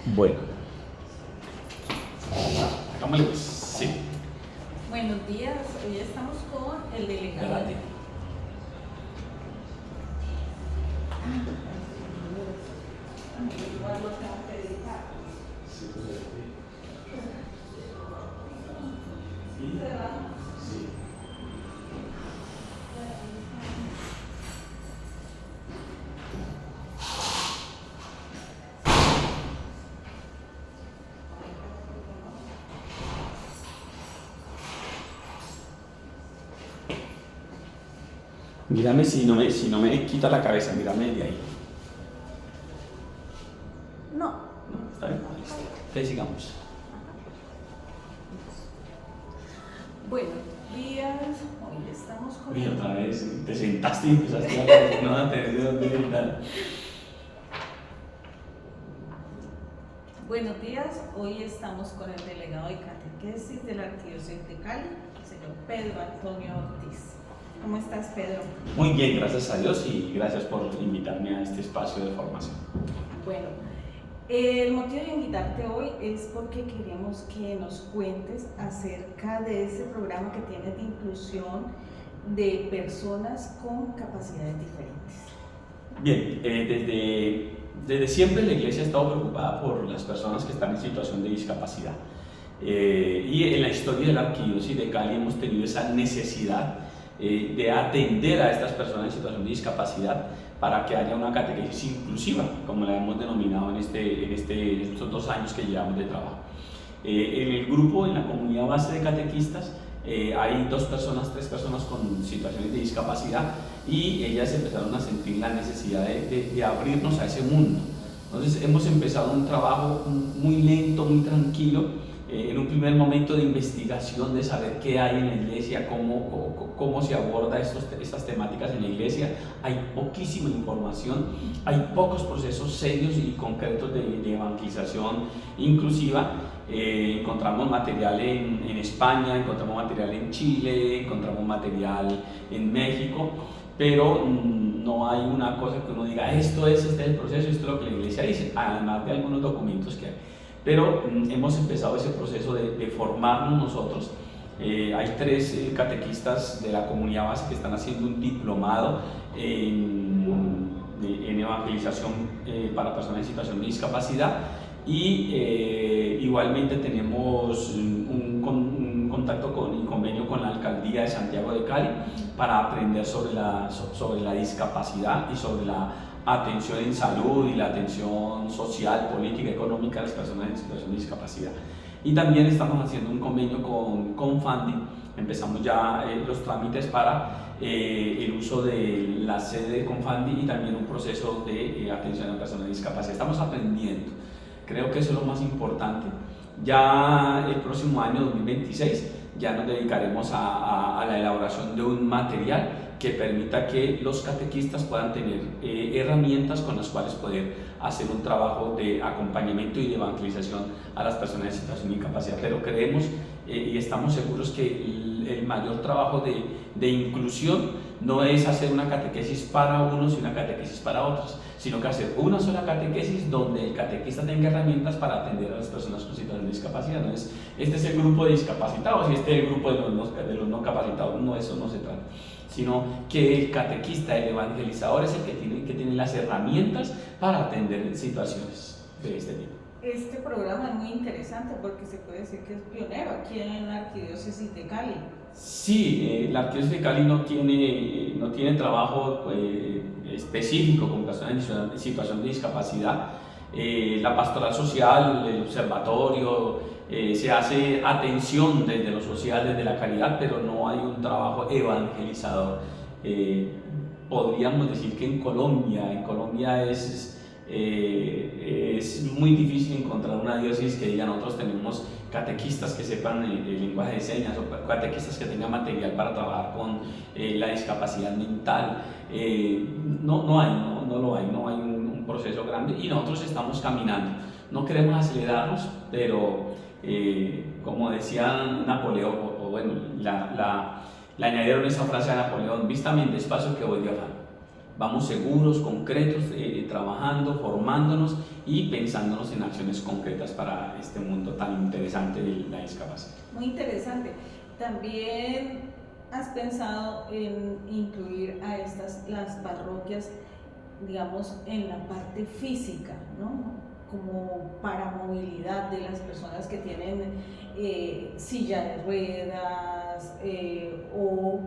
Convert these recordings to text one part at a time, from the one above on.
Bueno, hagámosle pues, sí, Buenos días, hoy estamos con el delegado. adelante. Igual lo tengo que editar. Mírame si no me quita la cabeza, mírame de ahí. No. No, está bien, listo. Entonces sigamos. Buenos días, hoy estamos con Uy, otra vez, te sentaste y empezaste a hablar, no vas a tener de dónde gritar. Buenos días, hoy estamos con el delegado de catequesis de la Arquidiócesis de Cali, el señor Pedro Antonio Ortiz. ¿Cómo estás, Pedro? Muy bien, gracias a Dios y gracias por invitarme a este espacio de formación. Bueno, el motivo de invitarte hoy es porque queremos que nos cuentes acerca de ese programa que tienes de inclusión de personas con capacidades diferentes. Bien, desde siempre la Iglesia ha estado preocupada por las personas que están en situación de discapacidad. Y en la historia de la Arquidiócesis de Cali hemos tenido esa necesidad de atender a estas personas en situación de discapacidad para que haya una catequesis inclusiva, como la hemos denominado en estos 2 años que llevamos de trabajo. En el grupo, en la comunidad base de catequistas, hay 2 personas, 3 personas con situaciones de discapacidad y ellas empezaron a sentir la necesidad de abrirnos a ese mundo. Entonces hemos empezado un trabajo muy lento, muy tranquilo, en un primer momento de investigación, de saber qué hay en la iglesia, cómo se aborda estas temáticas en la iglesia. Hay poquísima información, hay pocos procesos serios y concretos de evangelización inclusiva. Encontramos material en España, encontramos material en Chile, encontramos material en México, pero no hay una cosa que uno diga, este es el proceso, esto es lo que la iglesia dice, además de algunos documentos que hay. Pero hemos empezado ese proceso de formarnos nosotros. Hay 3 catequistas de la comunidad base que están haciendo un diplomado en evangelización para personas en situación de discapacidad y igualmente tenemos un contacto y convenio con la Alcaldía de Santiago de Cali para aprender sobre la discapacidad y sobre la atención en salud y la atención social, política, económica de las personas en situación de discapacidad. Y también estamos haciendo un convenio con Confandi. Empezamos ya los trámites para el uso de la sede de Confandi y también un proceso de atención a personas de discapacidad. Estamos aprendiendo, creo que eso es lo más importante. Ya el próximo año 2026 ya nos dedicaremos a la elaboración de un material que permita que los catequistas puedan tener herramientas con las cuales poder hacer un trabajo de acompañamiento y de evangelización a las personas en situación de incapacidad. Pero creemos y estamos seguros que el mayor trabajo de inclusión no es hacer una catequesis para unos y una catequesis para otros, sino que hacer una sola catequesis donde el catequista tenga herramientas para atender a las personas con situación de discapacidad. No es, este es el grupo de discapacitados y este es el grupo de los no capacitados, no, eso no se trata, sino que el catequista, el evangelizador es el que tiene las herramientas para atender situaciones de este tipo. Este programa es muy interesante porque se puede decir que es pionero aquí en la Arquidiócesis de Cali. Sí, la Arquidiócesis de Cali no tiene trabajo específico con personas en situación de discapacidad. La pastoral social, el observatorio, se hace atención desde lo social, desde la caridad, pero no hay un trabajo evangelizador. Podríamos decir que en Colombia es muy difícil encontrar una diócesis que diga nosotros tenemos catequistas que sepan el lenguaje de señas o catequistas que tengan material para trabajar con la discapacidad mental. No lo hay, no hay un proceso grande y nosotros estamos caminando. No queremos acelerarnos, pero como decía Napoleón, o bueno, le añadieron esa frase a Napoleón: vístame despacio que voy de afán. vamos seguros, concretos, trabajando, formándonos y pensándonos en acciones concretas para este mundo tan interesante de la discapacidad. Muy interesante. También has pensado en incluir a las parroquias, digamos, en la parte física, ¿no? Como para movilidad de las personas que tienen silla de ruedas o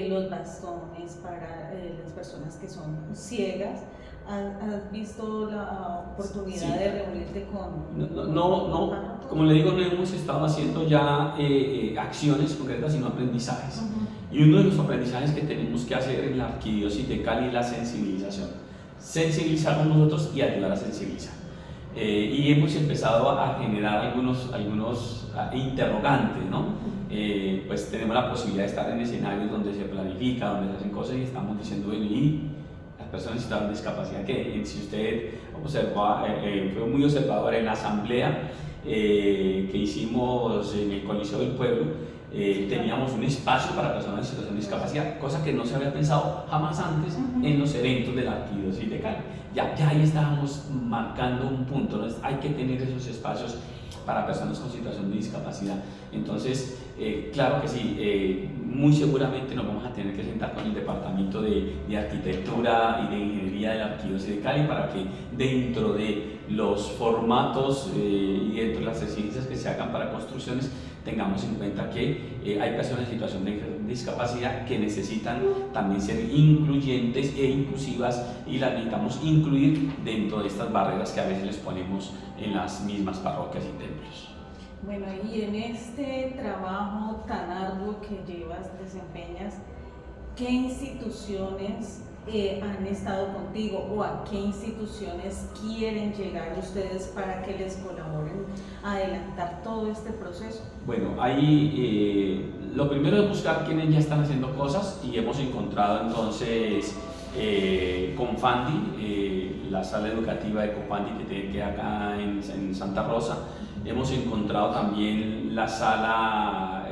los bastones para las personas que son ciegas. ¿Has visto la oportunidad de reunirte con No, como le digo, no hemos estado haciendo ya acciones concretas, sino aprendizajes. Y uno de los aprendizajes que tenemos que hacer en la Arquidiócesis de Cali es la sensibilización. Sensibilizarnos nosotros y ayudar a sensibilizar. Y hemos empezado a generar algunos interrogantes, ¿no? Pues tenemos la posibilidad de estar en escenarios donde se planifica, donde se hacen cosas y estamos diciendo, bueno, y las personas que están con discapacidad, que si usted observa, fue muy observador en la asamblea que hicimos en el Coliseo del Pueblo, teníamos un espacio para personas en situación de discapacidad, cosa que no se había pensado jamás antes en los eventos de la Arquidiócesis de Cali. Ya ahí estábamos marcando un punto, ¿no? Hay que tener esos espacios para personas con situación de discapacidad. Entonces, claro que sí, muy seguramente nos vamos a tener que sentar con el Departamento de Arquitectura y de Ingeniería de la Arquidiócesis de Cali para que dentro de los formatos y dentro de las exigencias que se hagan para construcciones tengamos en cuenta que hay personas en situación de discapacidad que necesitan también ser incluyentes e inclusivas y las necesitamos incluir dentro de estas barreras que a veces les ponemos en las mismas parroquias y templos. Bueno, y en este trabajo tan arduo que desempeñas, ¿qué instituciones han estado contigo o a qué instituciones quieren llegar ustedes para que les colaboren a adelantar todo este proceso? Bueno, ahí lo primero es buscar quienes ya están haciendo cosas y hemos encontrado entonces Confandi, la sala educativa de Confandi que queda acá en Santa Rosa. Hemos encontrado también la sala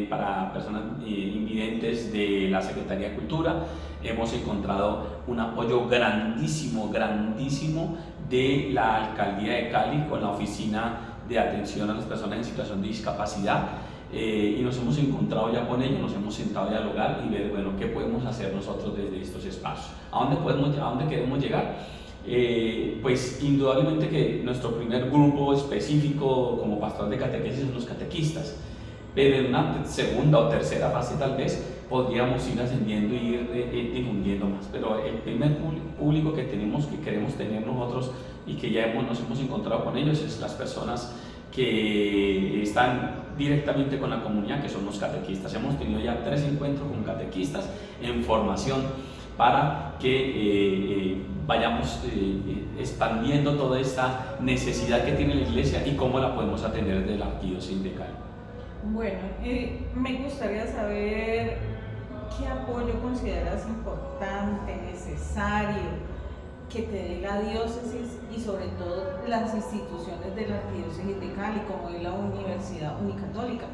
para personas invidentes de la Secretaría de Cultura. Hemos encontrado un apoyo grandísimo de la Alcaldía de Cali con la Oficina de Atención a las Personas en Situación de Discapacidad. Y nos hemos encontrado ya con ellos, nos hemos sentado a dialogar y ver, bueno, qué podemos hacer nosotros desde estos espacios. ¿A dónde queremos llegar? Pues indudablemente que nuestro primer grupo específico como pastoral de catequesis son los catequistas, pero en una segunda o tercera fase tal vez podríamos ir ascendiendo y ir difundiendo más, pero el primer público que queremos tener nosotros y que ya nos hemos encontrado con ellos es las personas que están directamente con la comunidad, que son los catequistas. Hemos tenido ya 3 encuentros con catequistas en formación para que vayamos expandiendo toda esta necesidad que tiene la iglesia y cómo la podemos atender desde la Arquidiócesis de Cali. Bueno, me gustaría saber qué apoyo consideras importante, necesario que te dé la diócesis y sobre todo las instituciones de la Arquidiócesis de Cali, como es la Universidad Unicatólica.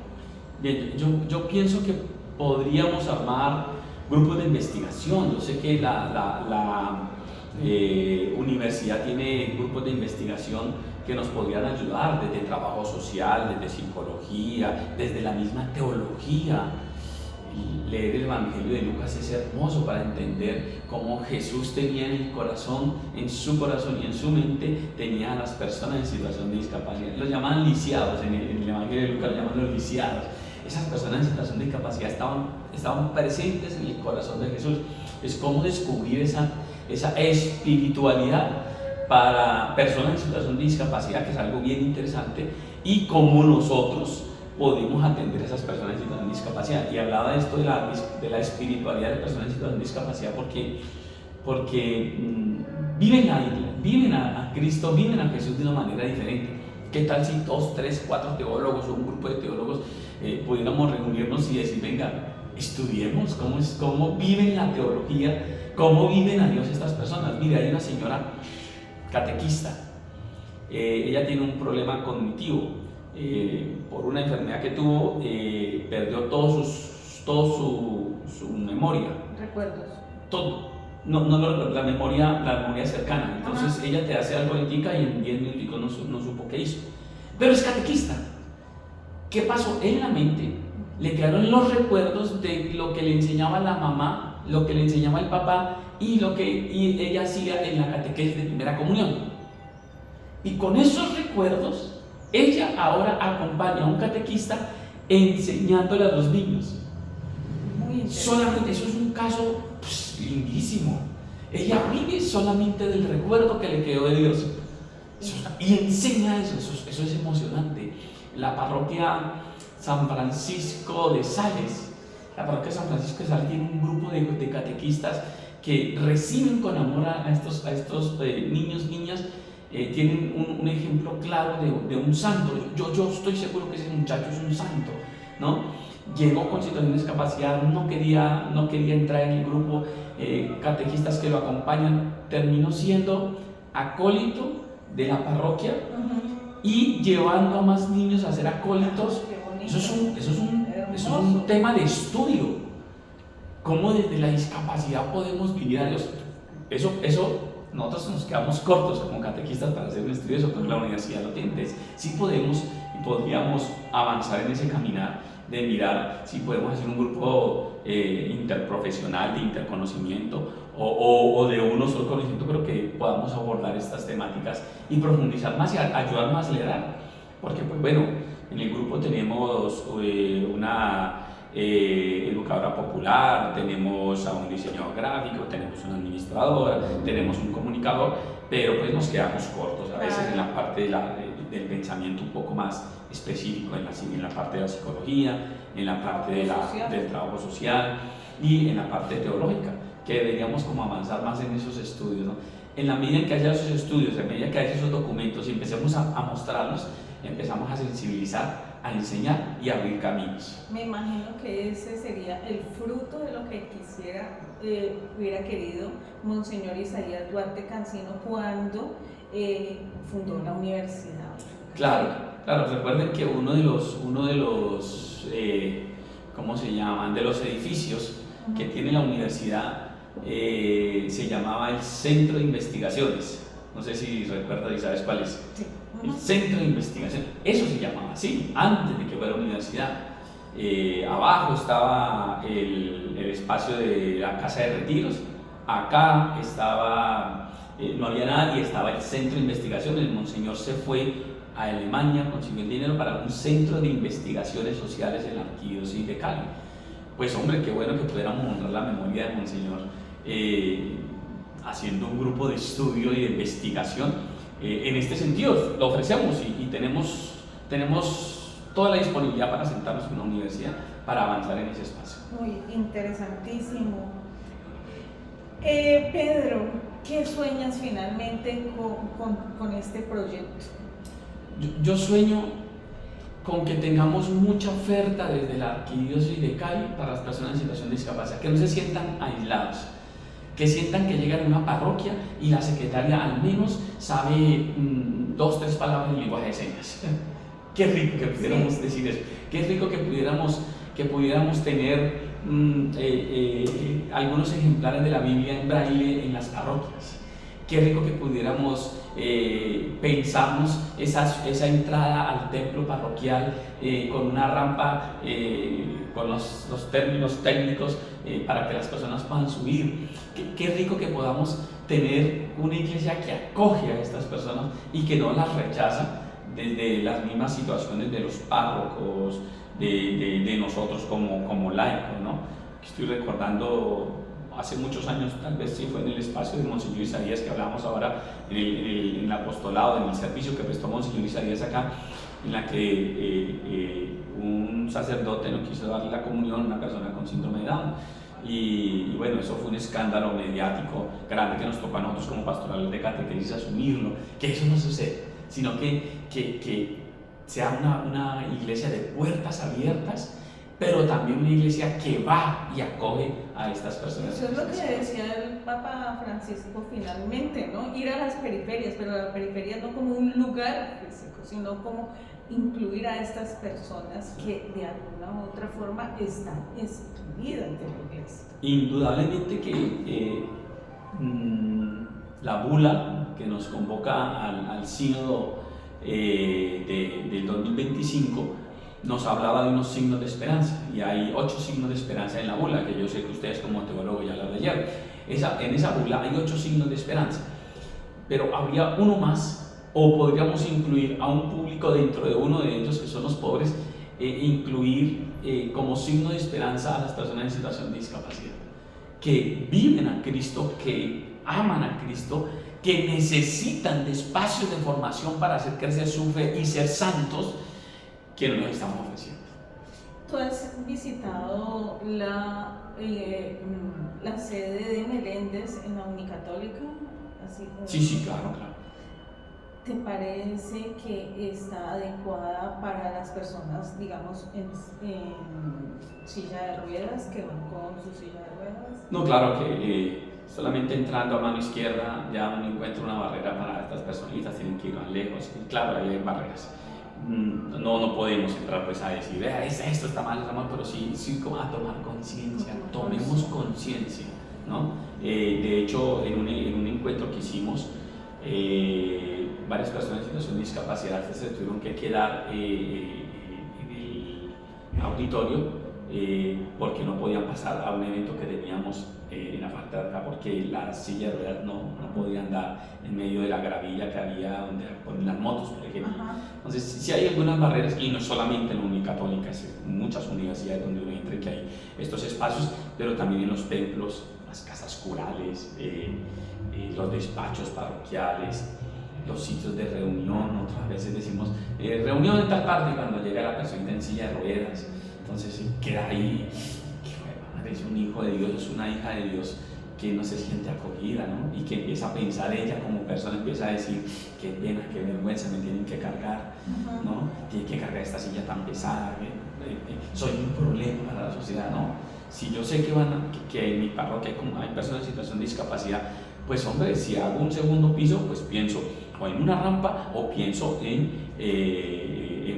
Bien, yo pienso que podríamos armar grupos de investigación. Yo sé que la universidad tiene grupos de investigación que nos podrían ayudar desde trabajo social, desde psicología, desde la misma teología. Leer el Evangelio de Lucas es hermoso para entender cómo Jesús tenía en su corazón y en su mente, tenía a las personas en situación de discapacidad. Los llamaban lisiados, en el Evangelio de Lucas los llaman los lisiados. Esas personas en situación de discapacidad estaban presentes en el corazón de Jesús. Es como descubrir esa espiritualidad para personas en situación de discapacidad, que es algo bien interesante, y cómo nosotros podemos atender a esas personas en situación de discapacidad. Y hablaba de esto de la espiritualidad de personas en situación de discapacidad porque viven a Cristo, viven a Jesús de una manera diferente. ¿Qué tal si 2, 3, 4 teólogos o un grupo de teólogos pudiéramos reunirnos y decir, venga, estudiemos cómo viven la teología, cómo viven a Dios estas personas? Mire, hay una señora catequista, ella tiene un problema cognitivo, por una enfermedad que tuvo, perdió toda su memoria. Recuerdos. Todo. la memoria cercana. Entonces ella te hace algo ahorita y en 10 minutos no supo qué hizo. Pero es catequista. ¿Qué pasó? En la mente le quedaron los recuerdos de lo que le enseñaba la mamá, lo que le enseñaba el papá y lo que ella hacía en la catequesis de primera comunión. Y con esos recuerdos, ella ahora acompaña a un catequista enseñándole a los niños. Solamente, eso es un caso lindísimo. Ella vive solamente del recuerdo que le quedó de Dios. Y enseña eso es emocionante. La parroquia San Francisco de Sales, tiene un grupo de catequistas que reciben con amor a estos niños, niñas. Tienen un ejemplo claro de un santo. Yo estoy seguro que ese muchacho es un santo, ¿no? Llegó con situación de discapacidad, no quería entrar en el grupo, catequistas que lo acompañan, terminó siendo acólito de la parroquia y llevando a más niños a ser acólitos. Eso es un tema de estudio. Cómo desde la discapacidad podemos vivir a Dios. Eso nosotros nos quedamos cortos como catequistas para hacer un estudio de eso, pero la universidad lo tiene. Entonces, sí podemos y podríamos avanzar en ese caminar de mirar si podemos hacer un grupo interprofesional de interconocimiento o de uno solo conocimiento, pero que podamos abordar estas temáticas y profundizar más y ayudarnos a acelerar. Porque, pues bueno, en el grupo tenemos una educadora popular, tenemos a un diseñador gráfico, tenemos una administradora, tenemos un comunicador, pero pues nos quedamos cortos a veces en la parte del pensamiento un poco más específico, en la parte de la psicología, en la parte del trabajo social y en la parte teológica, que deberíamos como avanzar más en esos estudios, ¿no? En la medida en que haya esos estudios, en la medida que haya esos documentos y empecemos a mostrarlos, empezamos a sensibilizar, a enseñar y a abrir caminos. Me imagino que ese sería el fruto de lo que hubiera querido Monseñor Isaías Duarte Cancino cuando fundó la universidad. Claro, recuerden que uno de los ¿cómo se llaman? De los edificios que tiene la universidad se llamaba el Centro de Investigaciones. No sé si recuerdas y sabes cuál es. Sí. El Centro de Investigación, eso se llamaba así, antes de que fuera universidad. Abajo estaba el espacio de la Casa de Retiros, acá estaba, no había nada y estaba el Centro de Investigación. El Monseñor se fue a Alemania, consiguió el dinero para un centro de investigaciones sociales en la Arquidiócesis de Cali. Pues hombre, qué bueno que pudiéramos honrar la memoria de Monseñor haciendo un grupo de estudio y de investigación. En este sentido, lo ofrecemos y tenemos toda la disponibilidad para sentarnos en una universidad para avanzar en ese espacio. Muy interesantísimo. Pedro, ¿qué sueñas finalmente con este proyecto? Yo sueño con que tengamos mucha oferta desde la Arquidiócesis de Cali para las personas en situación de discapacidad, que no se sientan aislados, que sientan que llegan a una parroquia y la secretaria al menos sabe 2 o 3 palabras en lenguaje de señas. Qué rico que pudiéramos decir eso, qué rico que pudiéramos tener algunos ejemplares de la Biblia en braille en las parroquias. Qué rico que pudiéramos pensarnos esa entrada al templo parroquial con una rampa, con los términos técnicos para que las personas puedan subir. Qué rico que podamos tener una iglesia que acoge a estas personas y que no las rechaza desde las mismas situaciones de los párrocos, de nosotros como laicos, ¿no? Estoy recordando hace muchos años, tal vez sí fue en el espacio de Monseñor Isaías que hablábamos ahora, en el apostolado, en el servicio que prestó Monseñor Isaías acá, en la que un sacerdote no quiso darle la comunión a una persona con síndrome de Down. Y bueno, eso fue un escándalo mediático grande que nos tocó a nosotros como pastorales de catequesis asumirlo, que eso no sucede, sino que sea una iglesia de puertas abiertas, pero también una iglesia que va y acoge a estas personas. Eso es lo que decía el Papa Francisco finalmente, ¿no? Ir a las periferias, pero a las periferias no como un lugar físico, sino como incluir a estas personas que de alguna u otra forma están excluidas de la iglesia. Indudablemente que la bula que nos convoca al sínodo del 2025 nos hablaba de unos signos de esperanza, y hay 8 signos de esperanza en la bula, que yo sé que ustedes como teólogos ya lo leyeron. En esa bula hay 8 signos de esperanza, pero habría uno más, o podríamos incluir a un público dentro de uno de ellos, que son los pobres, incluir como signo de esperanza a las personas en situación de discapacidad, que viven a Cristo, que aman a Cristo, que necesitan de espacios de formación para hacer crecer su fe y ser santos, que nos estamos ofreciendo. ¿Tú has visitado la sede de Meléndez en la Unicatólica? Así como Sí, claro. ¿Te parece que está adecuada para las personas, digamos, en silla de ruedas, que van con su silla de ruedas? No, claro que solamente entrando a mano izquierda ya uno encuentra una barrera para estas personitas, tienen que ir más lejos. Y claro, ahí hay barreras. No podemos entrar pues a decir, esto está mal, pero sí como a tomar conciencia, tomemos conciencia, ¿no? De hecho, en un encuentro que hicimos, varias personas en situación de discapacidad se tuvieron que quedar en el auditorio porque no podían pasar a un evento que teníamos en la parte de acá, porque las sillas de ruedas no podían andar en medio de la gravilla que había donde ponen las motos, por ejemplo. Entonces, sí hay algunas barreras, y no solamente en la Unicatólica, en muchas universidades donde uno entra que hay estos espacios, pero también en los templos, las casas curales, los despachos parroquiales, los sitios de reunión. Otras veces decimos reunión en tal parte, cuando llega la persona en silla de ruedas, entonces queda ahí, es un hijo de Dios, es una hija de Dios que no se siente acogida, ¿no? Y que empieza a pensar ella como persona, empieza a decir, qué pena, qué vergüenza, me tienen que cargar, ¿no? Tienen que cargar esta silla tan pesada, soy un problema para la sociedad, ¿no? Si yo sé que en mi parroquia hay personas en situación de discapacidad, pues hombre, si hago un segundo piso, pues pienso o en una rampa o pienso en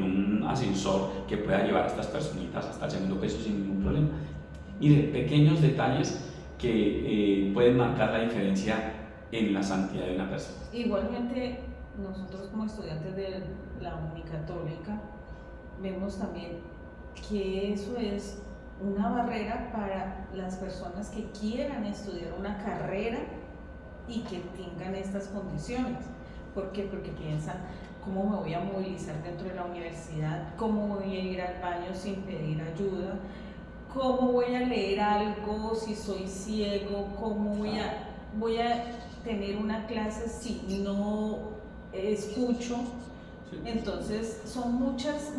un ascensor que pueda llevar a estas personitas hasta el segundo piso sin ningún problema. Miren, pequeños detalles que pueden marcar la diferencia en la santidad de una persona. Igualmente, nosotros como estudiantes de la Unicatólica vemos también que eso es una barrera para las personas que quieran estudiar una carrera y que tengan estas condiciones. ¿Por qué? Porque piensan, ¿cómo me voy a movilizar dentro de la universidad? ¿Cómo voy a ir al baño sin pedir ayuda? ¿Cómo voy a leer algo si soy ciego? ¿Cómo voy a tener una clase si no escucho? Sí. Entonces son muchas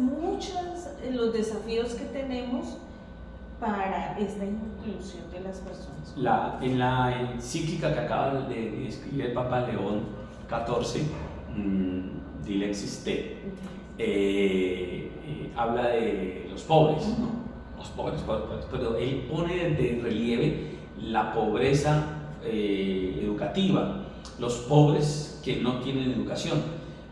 los desafíos que tenemos para esta inclusión de las personas. En la encíclica que acaba de escribir el Papa León XIV, Dilexis Te, habla de los pobres, ¿no? Los pobres, pero él pone de relieve la pobreza educativa, los pobres que no tienen educación,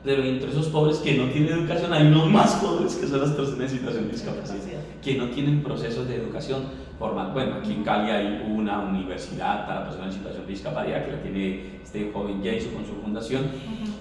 pero entre esos pobres que no tienen educación hay unos más pobres que son las personas en situación de discapacidad, que no tienen procesos de educación formal. Bueno, aquí en Cali hay una universidad para personas en situación de discapacidad que la tiene este joven Jason con su fundación.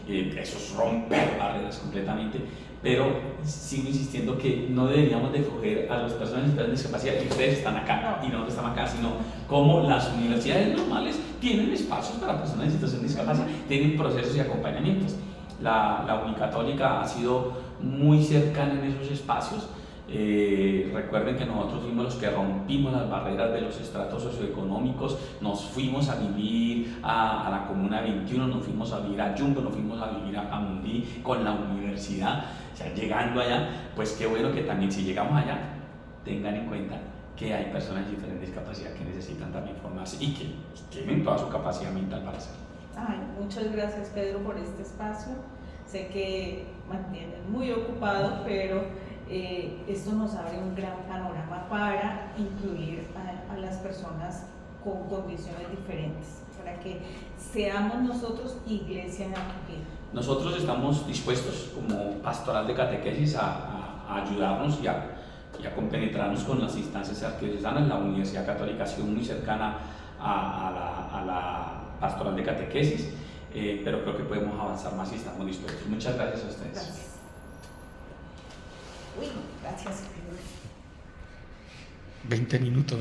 Eso es romper barreras completamente, pero sigo insistiendo que no deberíamos de coger a las personas en situación de discapacidad que ustedes están acá y nosotros estamos acá, sino como las universidades normales tienen espacios para personas en situación de discapacidad, tienen procesos y acompañamientos. La Unicatólica ha sido muy cercana en esos espacios. Recuerden que nosotros fuimos los que rompimos las barreras de los estratos socioeconómicos, nos fuimos a vivir a la Comuna 21, nos fuimos a vivir a Yumbo, nos fuimos a vivir a Jamundí con la universidad. O sea, llegando allá, pues qué bueno que también si llegamos allá tengan en cuenta que hay personas de diferente discapacidad que necesitan también formarse y que tienen toda su capacidad mental para hacerlo. Ay, muchas gracias, Pedro, por este espacio. Sé que mantienen muy ocupado, pero esto nos abre un gran panorama para incluir a las personas con condiciones diferentes, para que seamos nosotros iglesia en acogida. Nosotros estamos dispuestos como pastoral de catequesis a ayudarnos y a compenetrarnos con las instancias arquidiocesanas. La Universidad Católica ha sido muy cercana a pastoral de catequesis, pero creo que podemos avanzar más y estamos dispuestos. Muchas gracias a ustedes. Gracias. Uy, gracias. 20 minutos.